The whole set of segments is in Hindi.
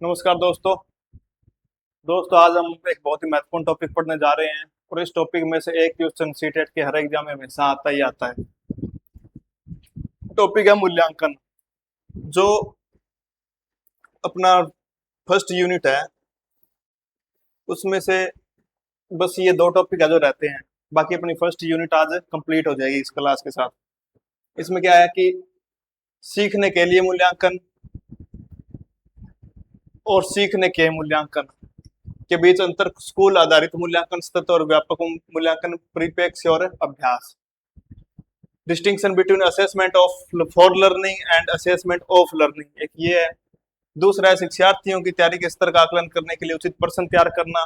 नमस्कार दोस्तों आज हम एक बहुत ही महत्वपूर्ण टॉपिक पढ़ने जा रहे हैं और इस टॉपिक में से एक क्वेश्चन सीटेट के हर एग्जाम में हमेशा आता ही आता है। टॉपिक है मूल्यांकन। जो अपना फर्स्ट यूनिट है उसमें से बस ये दो टॉपिक है जो रहते हैं, बाकी अपनी फर्स्ट यूनिट आज कंप्लीट हो जाएगी इस क्लास के साथ। इसमें क्या है कि सीखने के लिए मूल्यांकन और सीखने के मूल्यांकन के बीच अंतर, स्कूल आधारित मूल्यांकन, सतत और व्यापक मूल्यांकन, परिप्रेक्ष्य और अभ्यास, distinction between assessment of for learning and assessment of learning, एक ये है। दूसरा है शिक्षार्थियों की तैयारी के स्तर का आकलन करने के लिए उचित प्रश्न तैयार करना,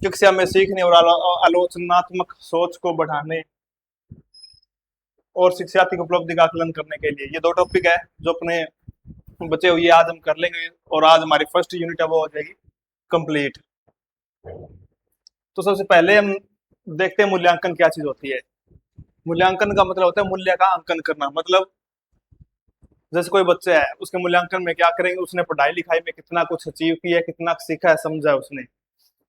कक्षा में सीखने और आलोचनात्मक सोच को बढ़ाने और शिक्षार्थी की उपलब्धि का आकलन करने के लिए। ये दो टॉपिक है जो अपने बचे हुए आज हम कर लेंगे और आज हमारी फर्स्ट यूनिट है वो हो जाएगी कंप्लीट। तो सबसे पहले हम देखते हैं मूल्यांकन क्या चीज होती है। मूल्यांकन का मतलब होता है मूल्य का अंकन करना। मतलब जैसे कोई बच्चा है, उसके मूल्यांकन में क्या करेंगे, उसने पढ़ाई लिखाई में कितना कुछ अचीव किया है, कितना सीखा है, समझा है उसने।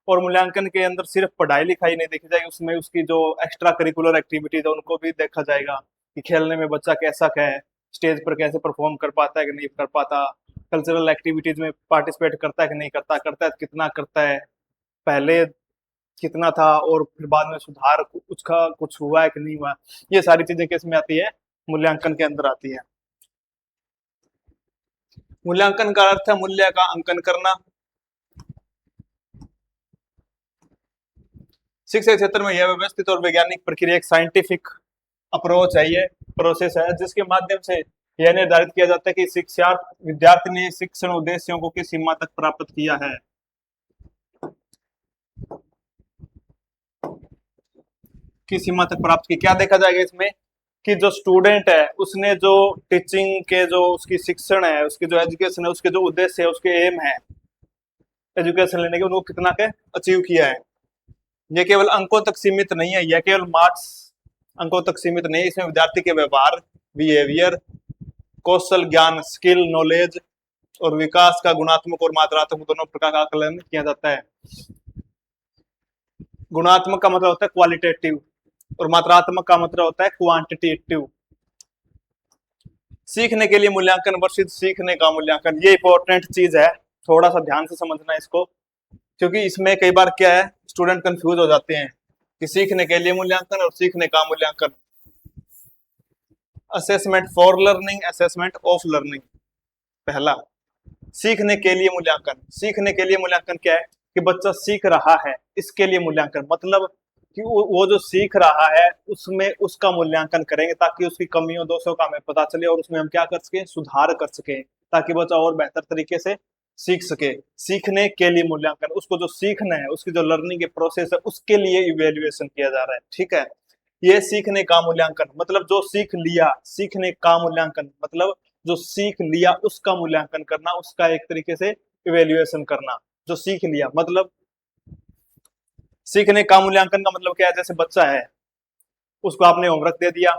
और मूल्यांकन के अंदर सिर्फ पढ़ाई लिखाई नहीं देखी जाएगी, उसमें उसकी जो एक्स्ट्रा करिकुलर एक्टिविटीज है उनको भी देखा जाएगा कि खेलने में बच्चा कैसा है, स्टेज पर कैसे परफॉर्म कर पाता है कि नहीं कर पाता, कल्चरल एक्टिविटीज में पार्टिसिपेट करता है कि नहीं करता, करता है तो कितना करता है, पहले कितना था और फिर बाद में सुधार उसका कुछ हुआ है कि नहीं हुआ। ये सारी चीजें किसमें आती है, मूल्यांकन के अंदर आती है। मूल्यांकन का अर्थ है मूल्य का अंकन करना। शिक्षा के क्षेत्र में यह व्यवस्थित और वैज्ञानिक प्रक्रिया, एक साइंटिफिक अप्रोच है, ये प्रोसेस है जिसके माध्यम से यह निर्धारित किया जाता है कि शिक्षा विद्यार्थी ने शिक्षण उद्देश्यों को किस सीमा तक प्राप्त किया है। किस सीमा तक प्राप्त की, क्या देखा जाएगा इसमें कि जो स्टूडेंट है उसने जो टीचिंग के जो उसकी शिक्षण है, उसकी जो एजुकेशन है, उसके जो उद्देश्य है, उसके एम है एजुकेशन लेने के, उनको कितना के अचीव किया है। ये केवल अंकों तक सीमित नहीं है, यह केवल मार्क्स अंकों तक सीमित नहीं है। इसमें विद्यार्थी के व्यवहार, बिहेवियर, कौशल, ज्ञान, स्किल, नॉलेज और विकास का गुणात्मक और मात्रात्मक दोनों प्रकार का आकलन किया जाता है। गुणात्मक का मतलब होता है क्वालिटेटिव और मात्रात्मक का मतलब होता है क्वांटिटेटिव। सीखने के लिए मूल्यांकन, वर्षित सीखने का मूल्यांकन, ये इंपॉर्टेंट चीज है, थोड़ा सा ध्यान से समझना इसको, क्योंकि इसमें कई बार क्या है स्टूडेंट कंफ्यूज हो जाते हैं कि सीखने के लिए मूल्यांकन और सीखने का मूल्यांकन। Assessment for learning, assessment of learning. पहला, सीखने के लिए मूल्यांकन। सीखने के लिए मूल्यांकन क्या है कि बच्चा सीख रहा है, इसके लिए मूल्यांकन। मतलब कि वो जो सीख रहा है उसमें उसका मूल्यांकन करेंगे ताकि उसकी कमियों दोषों का हमें पता चले और उसमें हम क्या कर सके, सुधार कर सके, ताकि बच्चा और बेहतर तरीके से सीख सके। सीखने के लिए मूल्यांकन, उसको जो सीखना है, उसकी जो लर्निंग के प्रोसेस है, उसके लिए इवेल्युएशन किया जा रहा है। ठीक है, ये सीखने का मूल्यांकन मतलब जो सीख लिया। सीखने का मूल्यांकन मतलब जो सीख लिया उसका मूल्यांकन करना, उसका एक तरीके से इवेल्युएशन करना। जो सीख लिया मतलब सीखने का मूल्यांकन का मतलब क्या है, जैसे बच्चा है, उसको आपने होमवर्क दे दिया,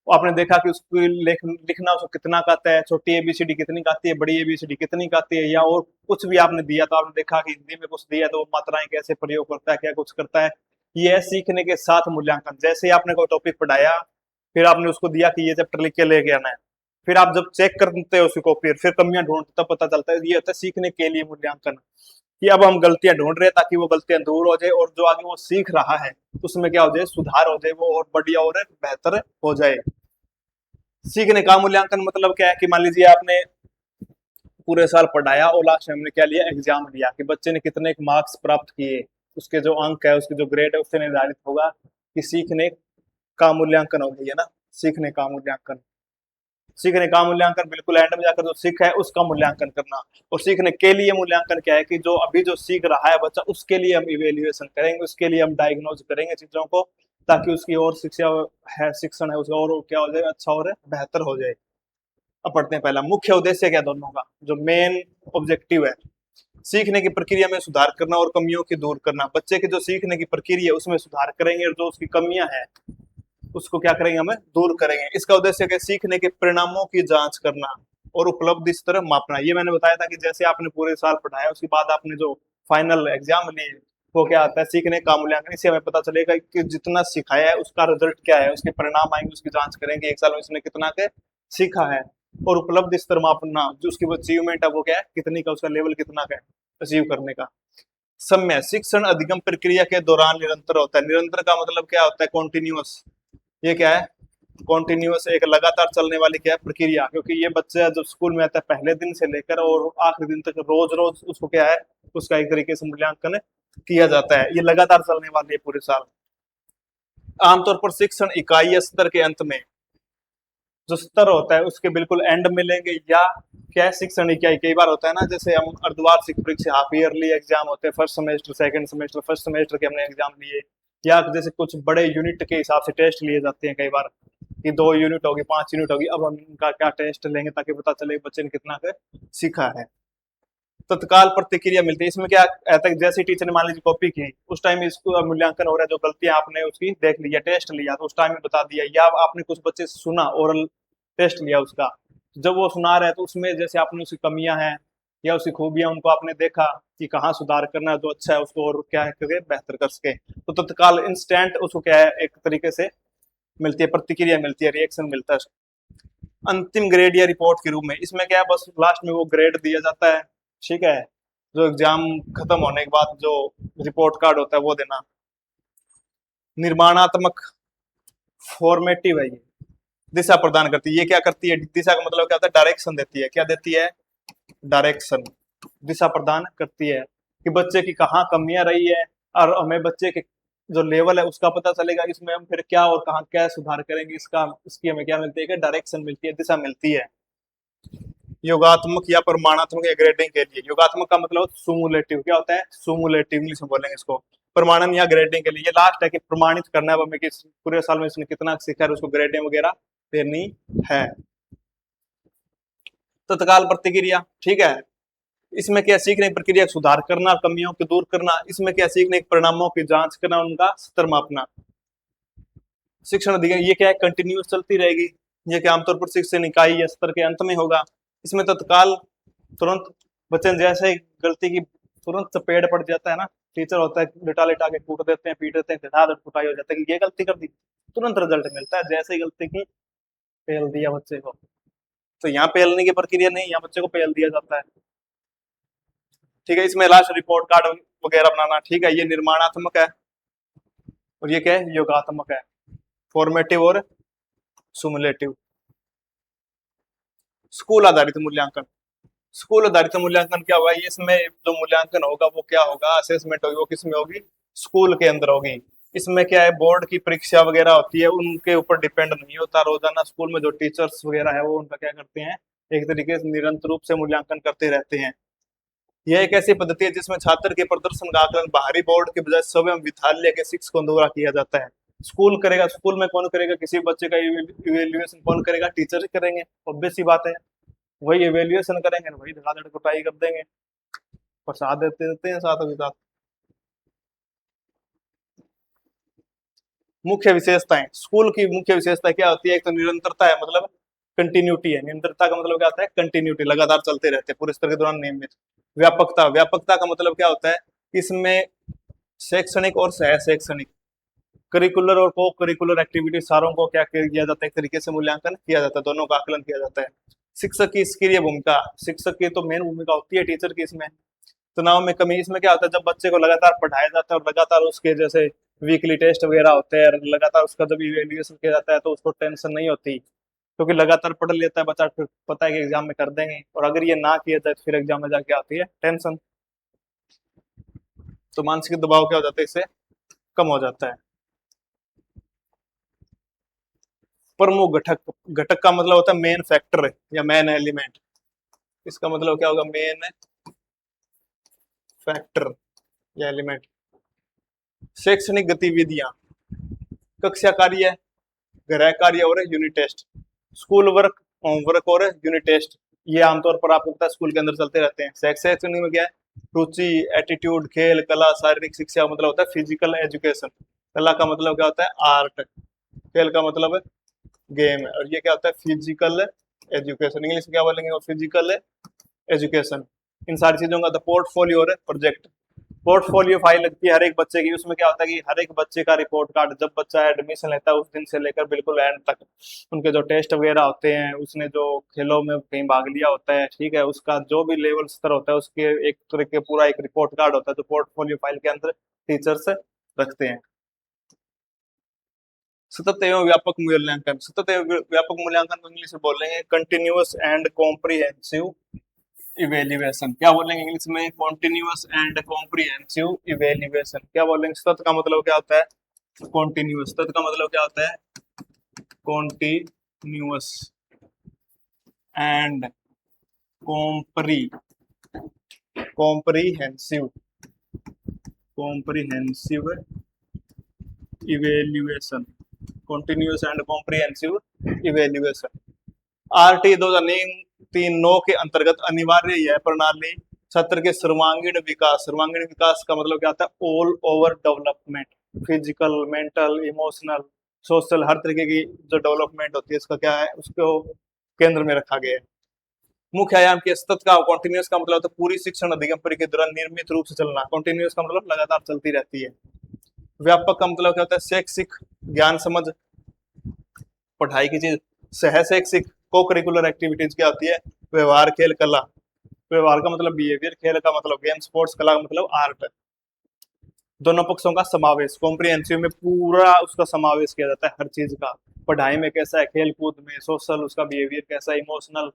आपने देखा कि उसको लिखना उसको कितना आता है, छोटी एबीसीडी कितनी आती है, बड़ी एबीसीडी कितनी आती है, या और कुछ भी आपने दिया तो आपने देखा कि हिंदी में कुछ दिया तो वो मात्राएं कैसे प्रयोग करता है, क्या कुछ करता है। ये है सीखने के साथ मूल्यांकन। जैसे ही आपने कोई टॉपिक पढ़ाया, फिर आपने उसको दिया कि ये चैप्टर लिख के लेके आना है, फिर आप जब चेक करते हो उसकी कॉपी, फिर कमियां ढूंढते तब पता चलता है। ये होता है सीखने के लिए मूल्यांकन, कि अब हम गलतियां ढूंढ रहे हैं ताकि वो गलतियां दूर हो जाए और जो आगे वो सीख रहा है उसमें क्या हो जाए, सुधार हो जाए, वो और बढ़िया और बेहतर हो जाए। सीखने का मूल्यांकन मतलब क्या है कि मान लीजिए आपने पूरे साल पढ़ाया और लास्ट में हमने क्या लिया, एग्जाम लिया कि बच्चे ने कितने मार्क्स प्राप्त किए, उसके जो अंक है, उसके जो ग्रेड है, उससे निर्धारित होगा कि सीखने का मूल्यांकन हो गई है ना। सीखने का मूल्यांकन, सीखने का मूल्यांकन बिल्कुल एंड में जाकर जो सीखा है उसका मूल्यांकन करना। और सीखने के लिए मूल्यांकन क्या है कि जो अभी जो सीख रहा है बच्चा, उसके लिए हम इवेल्युएशन करेंगे, उसके लिए हम डायग्नोज करेंगे चीजों को, ताकि उसकी और शिक्षा है, शिक्षण है उसका और क्या हो जाए, अच्छा और बेहतर हो जाए। अब पढ़ते हैं पहला, मुख्य उद्देश्य क्या दोनों का, जो मेन ऑब्जेक्टिव है, सीखने की प्रक्रिया में सुधार करना और कमियों की दूर करना। बच्चे की जो सीखने की प्रक्रिया है उसमें सुधार करेंगे और जो उसकी कमियां हैं उसको क्या करेंगे, हमें दूर करेंगे। इसका उद्देश्य क्या, सीखने के परिणामों की जांच करना। और उपलब्धि स्तर मापना। ये मैंने बताया था कि जैसे आपने पूरे साल पढ़ाया उसके बाद आपने जो फाइनल एग्जाम लिए वो क्या आता है, सीखने का मूल्यांकन। इससे हमें पता चलेगा कि जितना सिखाया है उसका रिजल्ट क्या है, उसके परिणाम आएंगे, उसकी जांच करेंगे एक साल में इसने कितना के सीखा है। और उपलब्धि स्तर मापना, जो उसकी वो अचीवमेंट है वो क्या है, कितनी का, उसका लेवल कितना का है अचीव करने का। समय शिक्षण अधिगम प्रक्रिया के दौरान निरंतर होता है। निरंतर का मतलब क्या होता है, कॉन्टिन्यूअस। ये क्या है, कॉन्टिन्यूअस, एक लगातार चलने वाली क्या है प्रक्रिया। क्योंकि ये बच्चा जब स्कूल में आता है पहले दिन से लेकर और आखिरी दिन तक रोज रोज उसको क्या है, उसका एक तरीके से मूल्यांकन किया जाता है। ये लगातार चलने वाली है पूरे साल। आमतौर पर शिक्षण इकाई स्तर के अंत में, जो स्तर होता है उसके बिल्कुल एंड में लेंगे, या क्या है, शिक्षण इकाई कई बार होता है ना, जैसे हम अर्धवार्षिक परीक्षा, हाफ ईयरली एग्जाम होते हैं, first semester, second semester, first semester के हमने एग्जाम लिए, या जैसे कुछ बड़े यूनिट के हिसाब से टेस्ट लिए जाते हैं कई बार, कि 2 यूनिट होगी, 5 यूनिट होगी, अब हम उनका क्या टेस्ट लेंगे ताकि पता चले बच्चे ने कितना सीखा है। तत्काल प्रतिक्रिया मिलती है। इसमें क्या आता है, जैसे टीचर ने मान लीजिए कॉपी की, उस टाइम इसको मूल्यांकन हो रहा है, जो गलतियां आपने उसकी देख लिया, टेस्ट लिया तो उस टाइम में बता दिया, या आपने कुछ बच्चे से सुना, ओरल टेस्ट लिया उसका, जब वो सुना रहा है तो उसमें जैसे आपने उसकी कमियां हैं या उसकी खूबियां उनको आपने देखा कि कहाँ सुधार करना है, जो अच्छा है उसको और क्या है करके बेहतर कर सके, तो तत्काल इंस्टेंट उसको क्या है एक तरीके से मिलती है, प्रतिक्रिया मिलती है, रिएक्शन मिलता है। अंतिम ग्रेड या रिपोर्ट के रूप में, इसमें क्या है, बस लास्ट में वो ग्रेड दिया जाता है, ठीक है, जो एग्जाम खत्म होने के बाद जो रिपोर्ट कार्ड होता है वो देना। निर्माणात्मक, फॉर्मेटिव है, ये दिशा प्रदान करती है। ये क्या करती है, दिशा का मतलब क्या होता है, डायरेक्शन देती है। क्या देती है, डायरेक्शन, दिशा प्रदान करती है कि बच्चे की कहाँ कमियां रही है, और हमें बच्चे के जो लेवल है उसका पता चलेगा, इसमें हम फिर क्या और कहाँ क्या सुधार करेंगे, इसका इसकी हमें क्या मिलती है कि डायरेक्शन मिलती है, दिशा मिलती है। योगात्मक या प्रमाणात्मक या ग्रेडिंग के लिए, योगात्मक का मतलब सुमुलेटिव, क्या होता है, सुमुलेटिव इंग्लिश में बोलेंगे इसको। प्रमाणन या ग्रेडिंग के लिए, ये लास्ट है कि प्रमाणित करना है हमें कि पूरे साल में इसने कितना सीखा है, उसको ग्रेडिंग वगैरह देनी है। तत्काल प्रतिक्रिया, ठीक है, इसमें क्या सीखने की प्रक्रिया सुधार करना, कमियों को दूर करना। इसमें क्या सीखने के परिणामों की जांच करना, उनका स्तर मापना। शिक्षण अधिगम, ये क्या है, कंटिन्यूस चलती रहेगी। ये क्या आमतौर पर शिक्षण इकाई या स्तर के अंत में होगा। इसमें तत्काल, तुरंत बच्चे जैसे ही गलती की तुरंत चपेट पड़ जाता है ना, टीचर होता है लिटा लिटा के कूट देते हैं, पीट देते हैं, धड़ाधड़ कुटाई हो जाता है कि ये गलती कर दी, तुरंत रिजल्ट मिलता है, जैसे ही गलती की फेल दिया बच्चे को। तो यहाँ पेलने की प्रक्रिया नहीं, यहाँ बच्चे को पेल दिया जाता है, ठीक है। इसमें लास्ट रिपोर्ट कार्ड वगैरह बनाना, ठीक है, ये निर्माणात्मक है और ये क्या है, योगात्मक है, फॉर्मेटिव और सुमुलेटिव। स्कूल आधारित मूल्यांकन, स्कूल आधारित मूल्यांकन क्या हुआ, इसमें जो मूल्यांकन होगा वो क्या होगा, असेसमेंट होगी, वो किसमें होगी, स्कूल के अंदर होगी। इसमें क्या है, बोर्ड की परीक्षा वगैरह होती है, उनके ऊपर डिपेंड नहीं होता। रोजाना स्कूल में जो टीचर्स वगैरह है वो उनका क्या करते हैं, एक तरीके से निरंतर रूप से मूल्यांकन करते रहते हैं। यह एक ऐसी पद्धति है जिसमें छात्र के प्रदर्शन का आकलन बाहरी बोर्ड के बजाय स्वयं विद्यालय के शिक्षकों द्वारा किया जाता है। स्कूल करेगा, स्कूल में कौन करेगा, किसी बच्चे का इवेल्युएशन कौन करेगा, टीचर ही करेंगे, ऑब्वियस सी बात है। वही इवेल्युएशन करेंगे, वही धड़ाधड़ कुटाई कर देंगे, प्रसाद देते हैं साथ ही साथ। मुख्य विशेषताएं, स्कूल की मुख्य विशेषता क्या होती है, एक तो निरंतरता है, मतलब कंटिन्यूटी है। निरंतरता का मतलब क्या होता है, कंटिन्यूटी, लगातार चलते रहते हैं पूरे स्तर के दौरान नियमित। व्यापकता, व्यापकता का मतलब क्या होता है, इसमें शैक्षणिक और सह शैक्षणिक, करिकुलर और को करिकुलर एक्टिविटी सारों को क्या किया जाता है, एक तरीके से मूल्यांकन किया जाता है, दोनों का आकलन किया जाता है। शिक्षक की सक्रिय भूमिका, शिक्षक की तो मेन भूमिका होती है टीचर की इसमें। तनाव में कमी, इसमें क्या होता है, जब बच्चे को लगातार पढ़ाया जाता है और लगातार उसके जैसे वीकली टेस्ट वगैरह होते हैं, लगातार उसका जब इवेल्युएशन किया जाता है तो उसको टेंशन नहीं होती, क्योंकि लगातार पढ़ लेता है बच्चा, फिर पता है कि एग्जाम में कर देंगे। और अगर ये ना किया जाए तो फिर एग्जाम में जाके आती है टेंशन, तो मानसिक दबाव क्या हो जाता है, इससे कम हो जाता है। प्रमुख घटक, घटक का मतलब होता है मेन फैक्टर या मेन एलिमेंट। इसका मतलब क्या होगा, मेन फैक्टर या एलिमेंट। शैक्षणिक गतिविधियां, कक्षा कार्य, गृह कार्य और unit test. School work, homework और यूनिट टेस्ट, ये आमतौर पर आपको पता है स्कूल के अंदर चलते रहते हैं। शैक्षणिक में क्या है, रुचि, एटीट्यूड, खेल, कला, शारीरिक शिक्षा मतलब होता है फिजिकल एजुकेशन। कला का मतलब क्या होता है, आर्ट। खेल का मतलब गेम, और ये क्या होता है, फिजिकल एजुकेशन, इंग्लिश में क्या बोलेंगे, और फिजिकल एजुकेशन। इन सारी चीजों का द पोर्टफोलियो और प्रोजेक्ट। पोर्टफोलियो फाइल लगती है हर एक बच्चे की, उसमें क्या होता है कि हर एक बच्चे का रिपोर्ट कार्ड, जब बच्चा एडमिशन लेता है उस दिन से लेकर बिल्कुल एंड तक, उनके जो टेस्ट वगैरह होते हैं, उसने जो खेलों में कहीं भाग लिया होता है, ठीक है, उसका जो भी लेवल स्तर होता है, उसके एक तरह के पूरा एक रिपोर्ट कार्ड होता है जो पोर्टफोलियो फाइल के अंदर टीचर्स रखते हैं। सतत एवं व्यापक मूल्यांकन। सतत एवं व्यापक मूल्यांकन को इंग्लिश में बोलेंगे कंटिन्यूअस एंड कॉम्प्रिहेंसिव इवेल्युएशन। क्या बोलेंगे इंग्लिश में, कॉन्टिन्यूअस एंड कॉम्प्रिहेंसिव इवेल्युएशन। क्या बोलेंगे, सतत का मतलब क्या होता है, कॉन्टिन्यूअस। सतत का मतलब क्या होता है, continuous and comprehensive evaluation. Continuous and comprehensive evaluation. RT 2003 के अंतर्गत अनिवार्य यह प्रणाली छात्र के सर्वांगीण विकास, सर्वांगीण विकास का मतलब क्या होता है, all over development, physical, mental, emotional, social, हर तरीके की जो डेवलपमेंट होती है इसका क्या है, उसको केंद्र में रखा गया है। मुख्य आयाम के सतत का, कॉन्टिन्यूअस का मतलब होता है पूरी शिक्षण अधिगम प्रक्रिया के दौरान नियमित रूप से चलना। कॉन्टिन्यूअस का मतलब लगातार चलती रहती है। व्यापक का मतलब क्या होता है, शैक्षिक, ज्ञान समझ, पढ़ाई की चीज। सह शैक्षिक, को करिकुलर एक्टिविटीज क्या होती है, व्यवहार, खेल, कला। व्यवहार का मतलब बिहेवियर, खेल का मतलब गेम, स्पोर्ट्स, कला का मतलब आर्ट। दोनों पक्षों का समावेश, कॉम्प्रिहेंसिव में पूरा उसका समावेश किया जाता है हर चीज का। पढ़ाई में कैसा है, खेल कूद में, सोशल उसका बिहेवियर कैसा है, इमोशनल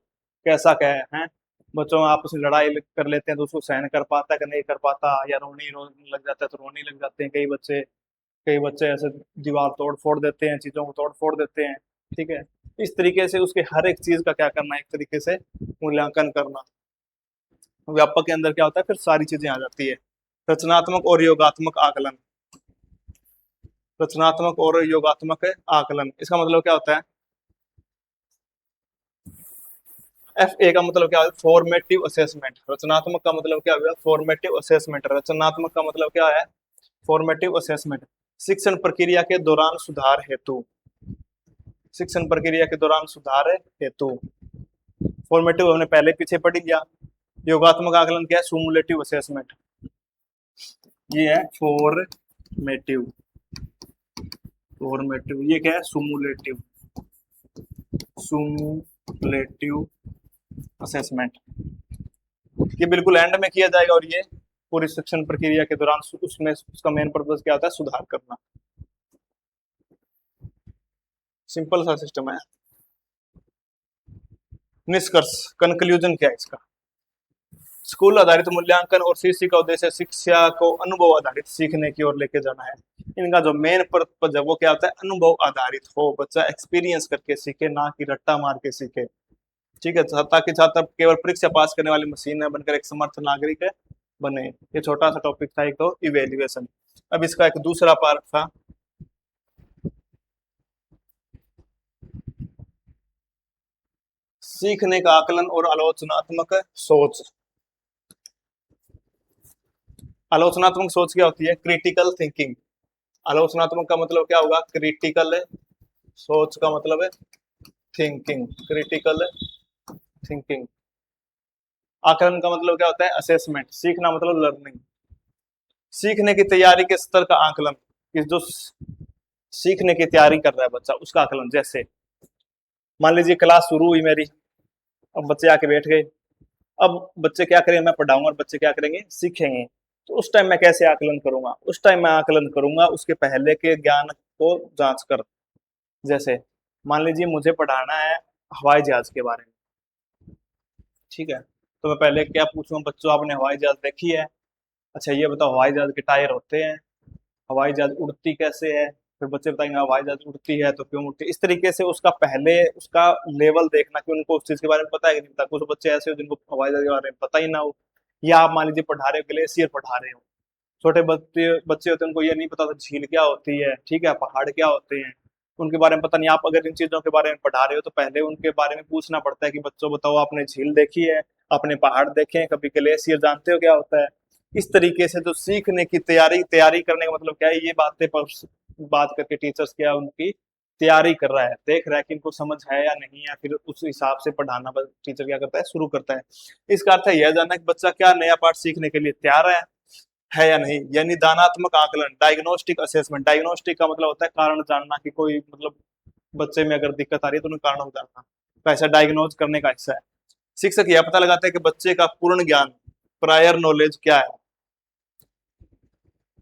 कैसा क्या है। बच्चों में आपस में लड़ाई कर लेते हैं तो उसको सहन कर पाता है कि नहीं कर पाता, या रोने लग जाता है तो रोने लग जाते हैं कई बच्चे ऐसे दीवार तोड़ फोड़ देते हैं, चीजों को तोड़ फोड़ देते हैं, ठीक है। इस तरीके से उसके हर एक चीज का क्या करना, एक तरीके से मूल्यांकन करना। व्यापक के अंदर क्या होता है, फिर सारी चीजें आ जाती है। रचनात्मक और योगात्मक आकलन। रचनात्मक और योगात्मक आकलन, इसका मतलब क्या होता है, एफ ए का मतलब क्या है, फॉर्मेटिव असेसमेंट। रचनात्मक का मतलब क्या हुआ, फॉर्मेटिव असेसमेंट। रचनात्मक का मतलब क्या है, फॉर्मेटिव असेसमेंट। शिक्षण प्रक्रिया के दौरान सुधार हेतु, शिक्षण प्रक्रिया के दौरान सुधार हेतु। फॉर्मेटिव हमने पहले पीछे पढ़ लिया। योगात्मक आकलन क्या है, सुमुलेटिव असेसमेंट। ये है फॉर्मेटिव, फॉर्मेटिव, ये क्या है, सुमुलेटिव, सुमुलेटिव असेसमेंट। ये बिल्कुल एंड में किया जाएगा, और ये पूरी शिक्षण प्रक्रिया के दौरान उसमें उसका मेन पर्पस क्या होता है, सुधार करना। सिंपल सा सिस्टम है। निष्कर्ष, कंक्लूजन क्या है इसका, स्कूल आधारित मूल्यांकन और सीसी का उद्देश्य शिक्षा को अनुभव आधारित सीखने की ओर लेके जाना है। इनका जो मेन पर्पज है वो क्या होता है, अनुभव आधारित हो, बच्चा एक्सपीरियंस करके सीखे, ना कि रट्टा मार के सीखे, ठीक है, ताकि छात्र केवल परीक्षा पास करने वाली मशीन न बनकर एक समर्थ नागरिक बने। ये छोटा सा टॉपिक था एक तो इवेल्युएशन। अब इसका एक दूसरा पार्ट था सीखने का आकलन और आलोचनात्मक सोच। आलोचनात्मक सोच क्या होती है, क्रिटिकल थिंकिंग। आलोचनात्मक का मतलब क्या होगा, क्रिटिकल, सोच का मतलब है थिंकिंग, क्रिटिकल थिंकिंग। आकलन का मतलब क्या होता है, असेसमेंट। सीखना मतलब लर्निंग, सीखने की तैयारी के स्तर का आकलन, कि जो सीखने की तैयारी कर रहा है बच्चा उसका आकलन। जैसे मान लीजिए क्लास शुरू हुई मेरी, अब बच्चे आके बैठ गए, अब बच्चे क्या करेंगे, मैं पढ़ाऊंगा और बच्चे क्या करेंगे, सीखेंगे। तो उस टाइम मैं कैसे आकलन करूंगा, उस टाइम मैं आकलन करूंगा उसके पहले के ज्ञान को जांच कर। जैसे मान लीजिए मुझे पढ़ाना है हवाई जहाज के बारे में, ठीक है, तो मैं पहले क्या पूछूंगा, बच्चों आपने हवाई जहाज देखी है, अच्छा ये बताओ हवाई जहाज के टायर होते हैं, हवाई जहाज उड़ती कैसे है, फिर बच्चे बताएंगे हवाई जहाज उड़ती है तो क्यों उड़ती है। इस तरीके से उसका पहले उसका लेवल देखना कि उनको उस चीज के बारे में पता है कि नहीं पता। कुछ बच्चे ऐसे हो जिनको हवाई जहाज के बारे में पता ही ना हो, या आप मान लीजिए पढ़ा रहे हो, ग्लेशियर पढ़ा रहे हो, छोटे बच्चे बच्चे होते हैं उनको ये नहीं पता था झील क्या होती है, ठीक है, पहाड़ क्या होते हैं, उनके बारे में पता नहीं। आप अगर इन चीजों के बारे में पढ़ा रहे हो तो पहले उनके बारे में पूछना पड़ता है कि बच्चों बताओ आपने झील देखी है, आपने पहाड़ देखे हैं, कभी ग्लेशियर जानते हो क्या होता है। इस तरीके से जो सीखने की तैयारी तैयारी करने का मतलब क्या है, ये बातें पर बात करके टीचर्स क्या उनकी तैयारी कर रहा है, देख रहा है कि इनको समझ है या नहीं है, फिर उस हिसाब से पढ़ाना टीचर क्या करता है, शुरू करता है। इसका अर्थ है यह जानना कि बच्चा क्या नया पाठ सीखने के लिए तैयार है या नहीं। यानी दानात्मक आकलन, डायग्नोस्टिक असेसमेंट। डायग्नोस्टिक का मतलब होता है कारण जानना, कि कोई मतलब बच्चे में अगर दिक्कत आ रही है तो उन्हें कारणों को जानना, तो ऐसा डायग्नोज करने का हिस्सा है। शिक्षक यह पता लगाता है कि बच्चे का पूर्ण ज्ञान, प्रायर नॉलेज क्या है,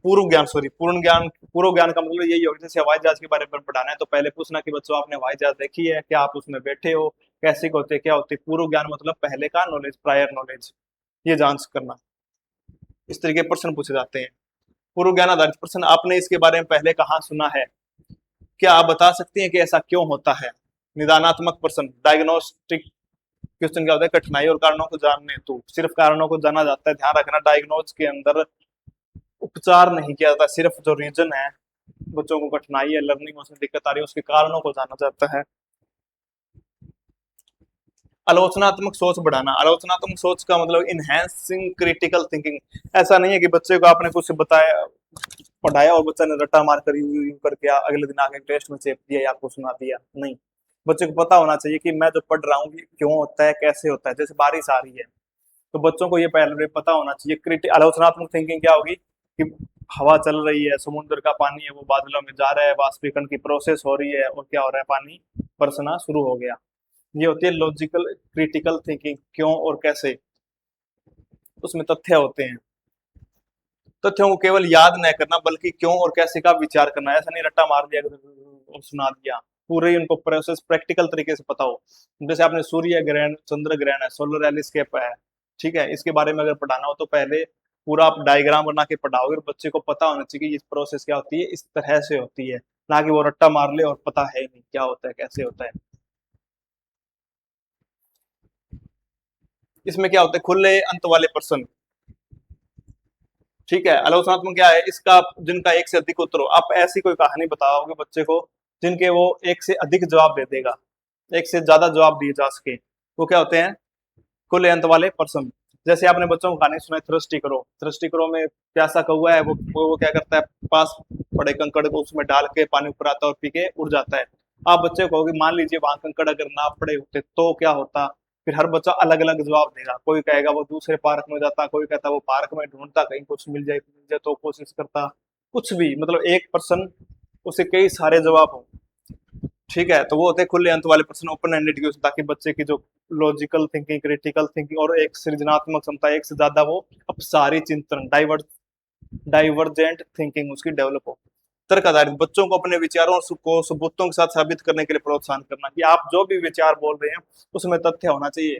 पूर्व ज्ञान का मतलब यही होगा, जैसे हवाई जहाज के बारे में पढ़ाना है तो पहले पूछना कि बच्चों आपने हवाई जहाज देखी है क्या, आप उसमें बैठे हो, कैसे होते क्या होते। पूर्व ज्ञान मतलब पहले का नॉलेज, प्रायर नॉलेज, ये जांच करना। इस तरीके प्रश्न पूछे जाते हैं। पूर्व ज्ञान आधारित प्रश्न, आपने इसके बारे में पहले कहाँ सुना है, क्या आप बता सकते हैं कि ऐसा क्यों होता है। निदानात्मक प्रश्न, डायग्नोस्टिक क्वेश्चन क्या होता है, कठिनाई और कारणों को जानने हेतु सिर्फ कारणों को जाना जाता है। ध्यान रखना, डायग्नोज के अंदर उपचार नहीं किया जाता, सिर्फ जो रीजन है, बच्चों को कठिनाई है, लर्निंग में दिक्कत आ रही है, उसके कारणों को जाना जाता है। आलोचनात्मक सोच बढ़ाना, आलोचनात्मक सोच का मतलब इनहेंसिंग क्रिटिकल थिंकिंग। ऐसा नहीं है कि बच्चे को आपने कुछ बताया, पढ़ाया और बच्चा ने रट्टा मार कर यूं यूं करके अगले दिन आके टेस्ट में चेप दिया या आपको सुना दिया, नहीं। बच्चे को पता होना चाहिए कि मैं जो पढ़ रहा हूँ क्यों होता है, कैसे होता है। जैसे बारिश आ रही है तो बच्चों को ये पहले पता होना चाहिए। आलोचनात्मक थिंकिंग क्या होगी कि हवा चल रही है, समुद्र का पानी है वो बादलों में जा रहा है, वाष्पीकरण की प्रोसेस हो रही है और क्या हो रहा है, पानी बरसना शुरू हो गया। ये होती है लॉजिकल क्रिटिकल थिंकिंग, क्यों और कैसे, उसमें तथ्य होते हैं। तथ्यों को केवल याद न करना बल्कि क्यों और कैसे का विचार करना। ऐसा नहीं रट्टा मार दिया और सुना दिया, पूरे ही उनको प्रोसेस प्रैक्टिकल तरीके से पता हो। जैसे आपने सूर्य ग्रहण, चंद्र ग्रहण है, सोलर एलिस्केप है, ठीक है, इसके बारे में अगर पढ़ाना हो तो पहले पूरा आप डायग्राम बना के पढ़ाओगे और बच्चे को पता होना चाहिए कि इस प्रोसेस क्या होती है, इस तरह से होती है, ना कि वो रट्टा मार ले और पता है नहीं क्या होता है, कैसे होता है। इसमें क्या होता है, खुले अंत वाले प्रश्न, ठीक है। आलोचनात्मक क्या है, इसका जिनका एक से अधिक उत्तर हो। आप ऐसी कोई कहानी बताओगे बच्चे को जिनके वो एक से अधिक जवाब दे देगा, एक से ज्यादा जवाब दिए जा सके, वो क्या होते हैं, खुले अंत वाले प्रश्न। जैसे आपने बच्चों को कहानी सुनाई थ्रस्टी करो, थ्रस्टी करो में प्यासा कौवा है, वो क्या करता है, पास पड़े कंकड़ को उसमें डाल के पानी ऊपर आता है और पी के उड़ जाता है। आप बच्चे को कहोगे मान लीजिए वहां कंकड़ अगर ना पड़े होते तो क्या होता, फिर हर बच्चा अलग अलग जवाब देगा। कोई कहेगा वो दूसरे पार्क में जाता, कोई कहता वो पार्क में ढूंढता कहीं कुछ मिल जाए तो कोशिश करता, कुछ भी, मतलब एक पर्सन उसे कई सारे जवाब हो, ठीक है। तो वो होते हैं खुले अंत वाले प्रश्न, ओपन एंडेड क्वेश्चन, ताकि बच्चे की जो लॉजिकल थिंकिंग, क्रिटिकल थिंकिंग और एक सृजनात्मक क्षमता, एक से ज्यादा वो अपसारी चिंतन, डाइवर्जेंट थिंकिंग उसकी डेवलप हो। तर्क आधारित, बच्चों को अपने विचारों को सबूतों के साथ साबित करने के लिए प्रोत्साहन करना, कि आप जो भी विचार बोल रहे हैं उसमें तथ्य होना चाहिए।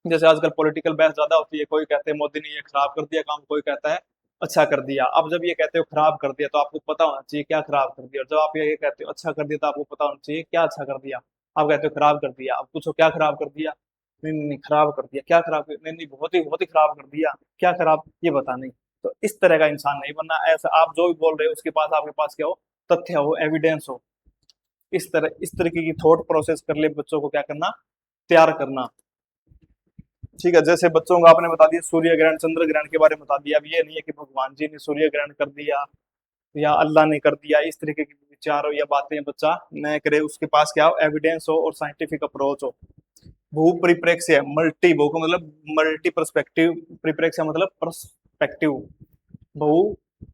जैसे आजकल पॉलिटिकल बहस ज्यादा होती है, कोई कहते हैं मोदी ने ये खराब कर दिया काम, कोई कहता है अच्छा कर दिया। अब जब ये कहते हो खराब कर दिया तो आपको पता होना चाहिए क्या खराब कर दिया, और जब आप ये कहते हो अच्छा कर दिया तो आपको पता होना चाहिए क्या अच्छा कर दिया। आप कहते हो खराब कर दिया, अब पूछो क्या खराब कर दिया, नहीं नहीं नहीं, खराब कर दिया, क्या खराब, नहीं नहीं बहुत ही खराब कर दिया, क्या खराब ये बता, नहीं। तो इस तरह का इंसान नहीं बनना। ऐसा आप जो भी बोल रहे हो उसके पास, आपके पास क्या हो, तथ्य हो, एविडेंस हो। इस तरीके की थॉट प्रोसेस कर ले बच्चों को क्या करना, तैयार करना, ठीक है। जैसे बच्चों को आपने बता दिया सूर्य ग्रहण, चंद्र ग्रहण के बारे में बता दिया। अब ये नहीं है कि भगवान जी ने सूर्य ग्रहण कर दिया या अल्लाह ने कर दिया, इस तरीके के विचार हो या बातें बच्चा न करे। उसके पास क्या हो, एविडेंस हो और साइंटिफिक अप्रोच हो। भू परिप्रेक्ष्य, मल्टी, भू का मतलब मल्टी पर्सपेक्टिव, परिप्रेक्ष्य मतलब पर्सपेक्टिव, बहु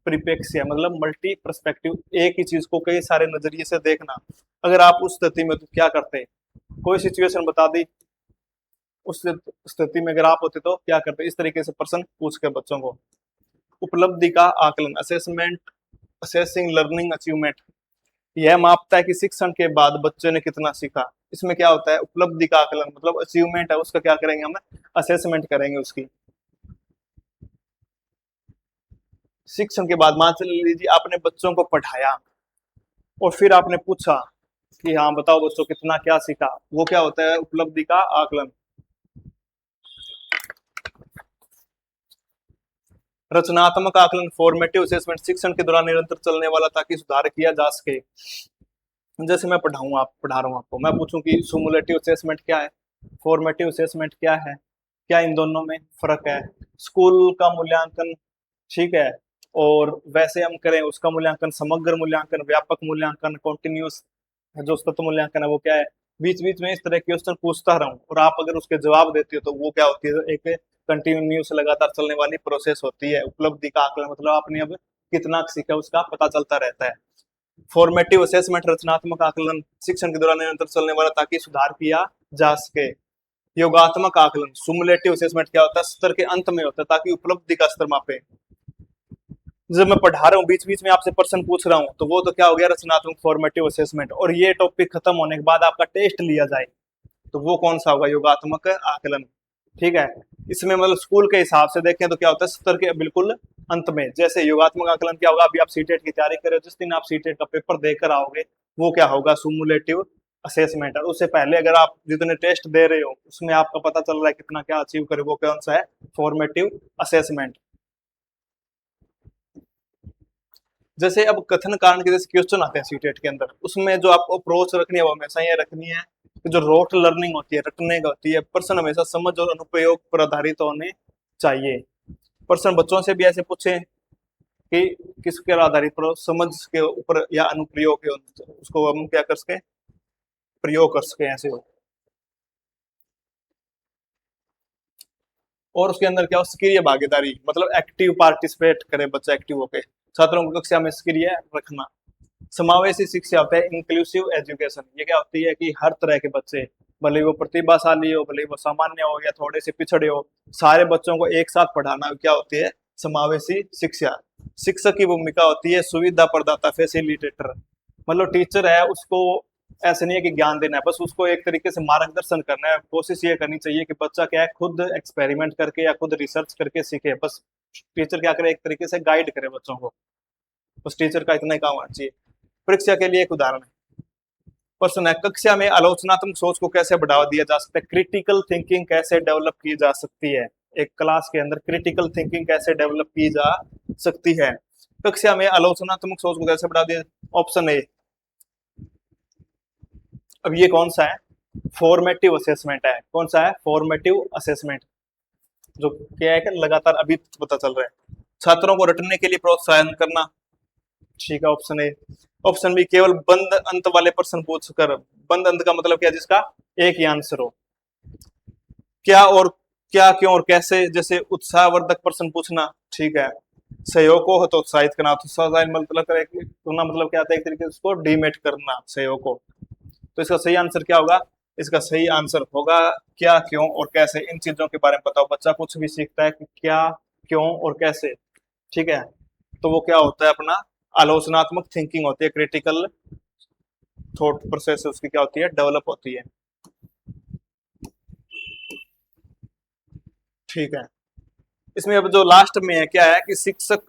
परिप्रेक्ष्य मतलब मल्टी पर्सपेक्टिव, एक ही चीज को कई सारे नजरिए से देखना। अगर आप उस स्थिति में तो क्या करते, कोई सिचुएशन बता दी, उस स्थिति में अगर आप होते तो क्या करते, इस तरीके से प्रश्न पूछ कर बच्चों को। उपलब्धि का आकलन, असेसमेंट, असेसिंग लर्निंग अचीवमेंट, यह मापता है कि शिक्षण के बाद बच्चे ने कितना सीखा। इसमें क्या होता है, उपलब्धि का आकलन मतलब अचीवमेंट है उसका, क्या करेंगे हम, असेसमेंट करेंगे उसकी। शिक्षण के बाद मान लीजिए आपने बच्चों को पढ़ाया और फिर आपने पूछा कि हाँ बताओ बच्चों कितना क्या सीखा, वो क्या होता है, उपलब्धि का आकलन। रचनात्मक आकलन, फॉर्मेटिव असेसमेंट, शिक्षण के दौरान निरंतर चलने वाला ताकि सुधार किया जा सके। जैसे मैं पढ़ा रहा हूँ आपको, मैं पूछूं कि सुमुलेटिव असेसमेंट क्या है, फॉर्मेटिव असेसमेंट क्या है, क्या इन दोनों में फर्क है। स्कूल का मूल्यांकन, ठीक है, और वैसे हम करें उसका मूल्यांकन, समग्र मूल्यांकन, व्यापक मूल्यांकन, कॉन्टिन्यूस जो तत्व मूल्यांकन है वो क्या है, बीच बीच में इस तरह के क्वेश्चन पूछता रहूं और आप अगर उसके जवाब देते हो तो वो क्या होती है, एक कंटिन्यूस लगातार चलने वाली प्रोसेस होती है। उपलब्धि का आकलन मतलब आपने अब कितना सीखा उसका पता चलता रहता है। फॉर्मेटिव असेसमेंट रचनात्मक आकलन, शिक्षण के दौरान निरंतर चलने वाला ताकि सुधार किया जा सके। योगात्मक आकलन सुमुलेटिव असेसमेंट क्या होता है, सत्र के अंत में होता है ताकि उपलब्धि का स्तर मापे। जब मैं पढ़ा रहा हूँ बीच बीच में आपसे प्रश्न पूछ रहा हूँ तो वो तो क्या हो गया रचनात्मक फॉर्मेटिव असेसमेंट, और ये टॉपिक खत्म होने के बाद आपका टेस्ट लिया जाए तो वो कौन सा होगा, योगात्मक आकलन। ठीक है, इसमें मतलब स्कूल के हिसाब से देखें तो क्या होता है सत्र के बिल्कुल अंत में। जैसे योगात्मक आकलन क्या होगा, अभी आप सीटेट की तैयारी कर रहे हो, जिस दिन आप सीटेट का पेपर देकर आओगे वो क्या होगा, सुमुलेटिव असेसमेंट। और उससे पहले अगर आप जितने टेस्ट दे रहे हो उसमें आपका पता चल रहा है कितना क्या अचीव करे, वो कौन सा है, फॉर्मेटिव असेसमेंट। जैसे अब कथन कारण के जैसे क्वेश्चन आते हैं सीटेट के अंदर, उसमें जो आपको अप्रोच रखनी है वो हमेशा ये रखनी है कि जो रोट लर्निंग होती है, रटने का होती है, प्रश्न हमेशा समझ और अनुप्रयोग पर आधारित होने चाहिए। प्रश्न बच्चों से भी ऐसे पूछे कि किसके आधारित पर, समझ के ऊपर या अनुप्रयोग के, उसको हम क्या कर सके, प्रयोग कर सके, ऐसे हो। और उसके अंदर क्या हो, सक्रिय भागीदारी मतलब एक्टिव पार्टिसिपेट करे बच्चा, एक्टिव होके छात्रों को कक्षा में सक्रिय रखना। समावेशी शिक्षा होता है इंक्लूसिव एजुकेशन, ये क्या होती है कि हर तरह के बच्चे, भले वो प्रतिभाशाली हो, भले वो सामान्य हो या थोड़े से पिछड़े हो, सारे बच्चों को एक साथ पढ़ाना क्या होती है, समावेशी शिक्षा। शिक्षक की भूमिका होती है सुविधा प्रदाता, फैसिलिटेटर। मतलब टीचर है उसको ऐसे नहीं है कि ज्ञान देना है, बस उसको एक तरीके से मार्गदर्शन करना है। कोशिश ये करनी चाहिए कि बच्चा क्या है, खुद एक्सपेरिमेंट करके या खुद रिसर्च करके सीखे। बस टीचर क्या करे, एक तरीके से गाइड करे बच्चों को, बस टीचर का इतना ही काम होना चाहिए। परीक्षा के लिए एक उदाहरण है, प्रश्न है, कक्षा में आलोचनात्मक सोच को कैसे बढ़ावा दिया जा सकता है, क्रिटिकल थिंकिंग कैसे डेवलप की जा सकती है। एक क्लास के अंदर क्रिटिकल थिंकिंग कैसे डेवलप की जा सकती है, कक्षा में आलोचनात्मक सोच को कैसे बढ़ा दिया। ऑप्शन ए, अब ये कौन सा है, फॉर्मेटिव असेसमेंट है। कौन सा है, फॉर्मेटिव असेसमेंट, जो क्या है कि लगातार अभी पता चल रहा है। छात्रों को रटने के लिए प्रोत्साहन करना, ठीक है, ऑप्शन ए। ऑप्शन बी, केवल बंद अंत वाले प्रश्न पूछ कर, बंद अंत का मतलब क्या, जिसका एक ही आंसर हो। क्या और क्या, क्यों और कैसे, जैसे उत्साहवर्धक प्रश्न पूछना, ठीक है। सहयोग को तो उत्साहित करना, उत्साहित मतलब करना मतलब क्या आता है, एक तरीके से उसको डीमेट करना सहयोग को। तो इसका सही आंसर क्या होगा, इसका सही आंसर होगा क्या, क्यों और कैसे। इन चीजों के बारे में बताओ, बच्चा कुछ भी सीखता है कि क्या, क्यों और कैसे, ठीक है। तो वो क्या होता है, अपना आलोचनात्मक थिंकिंग होती है, क्रिटिकल थॉट प्रोसेस उसकी क्या होती है, डेवलप होती है। ठीक है, इसमें अब जो लास्ट में है क्या है कि शिक्षक,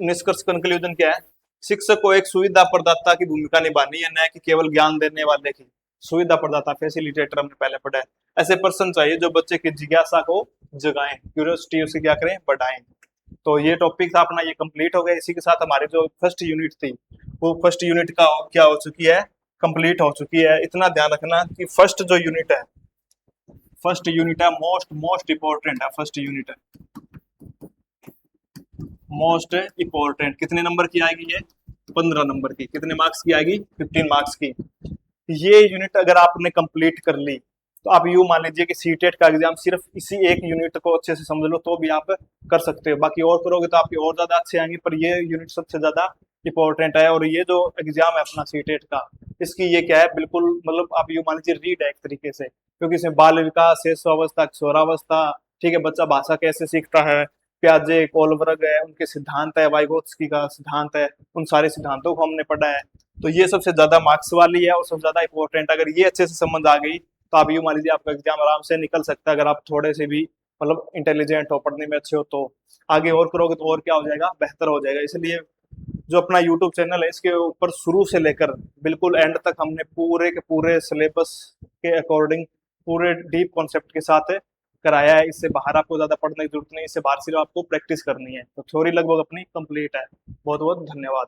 निष्कर्ष कंक्लूजन क्या है, शिक्षक को एक सुविधा प्रदाता की भूमिका निभानी है, न कि केवल ज्ञान देने वाले की। सुविधा प्रदाता, फैसिलिटेटर हमने पहले पढ़ा है। ऐसे पर्सन चाहिए जो बच्चे की जिज्ञासा को जगाएं, क्यूरियोसिटी उसकी क्या करें, बढ़ाएं। तो ये टॉपिक था अपना, ये कंप्लीट हो गया। इसी के साथ हमारी जो फर्स्ट यूनिट थी वो फर्स्ट यूनिट का क्या हो चुकी है, कंप्लीट हो चुकी है। इतना ध्यान रखना कि फर्स्ट जो यूनिट है, फर्स्ट यूनिट है मोस्ट मोस्ट इंपॉर्टेंट है, फर्स्ट यूनिट है मोस्ट इंपॉर्टेंट। कितने नंबर की आएगी ये, 15 नंबर की। कितने मार्क्स की आएगी, 15 मार्क्स की। ये यूनिट अगर आपने कंप्लीट कर ली तो आप यूं मान लीजिए कि सीटेट का एग्जाम सिर्फ इसी एक यूनिट को अच्छे से समझ लो तो भी आप कर सकते हो। बाकी और करोगे तो आपके और ज्यादा अच्छे आएंगे, पर ये यूनिट सबसे ज्यादा इंपॉर्टेंट है। और ये जो एग्जाम है अपना सीटेट का, इसकी ये क्या है, बिल्कुल मतलब आप यूं मान लीजिए रीड है एक तरीके से, क्योंकि इसमें बाल विकास, शिशुअवस्था, किशोरावस्था, ठीक है, बच्चा भाषा कैसे सीखता है, प्याजे, कोलवर्ग है, उनके सिद्धांत है, वाइगोत्स्की का सिद्धांत है, उन सारे सिद्धांतों को हमने पढ़ा है। तो ये सबसे ज्यादा मार्क्स वाली है और सबसे ज्यादा इंपॉर्टेंट। अगर ये अच्छे से समझ आ गई तो आप यूं मान लीजिए आपका एग्जाम आराम से निकल सकता है। अगर आप थोड़े से भी मतलब इंटेलिजेंट हो, पढ़ने में अच्छे हो, तो आगे और करोगे तो और क्या हो जाएगा, बेहतर हो जाएगा। इसलिए जो अपना यूट्यूब चैनल है इसके ऊपर शुरू से लेकर बिल्कुल एंड तक हमने पूरे के पूरे सिलेबस के अकॉर्डिंग पूरे डीप कॉन्सेप्ट के साथ कराया है। इससे बाहर आपको ज्यादा पढ़ने की जरूरत नहीं, इससे बाहर सिर्फ आपको प्रैक्टिस करनी है। तो थ्योरी लगभग अपनी कंप्लीट है। बहुत बहुत धन्यवाद।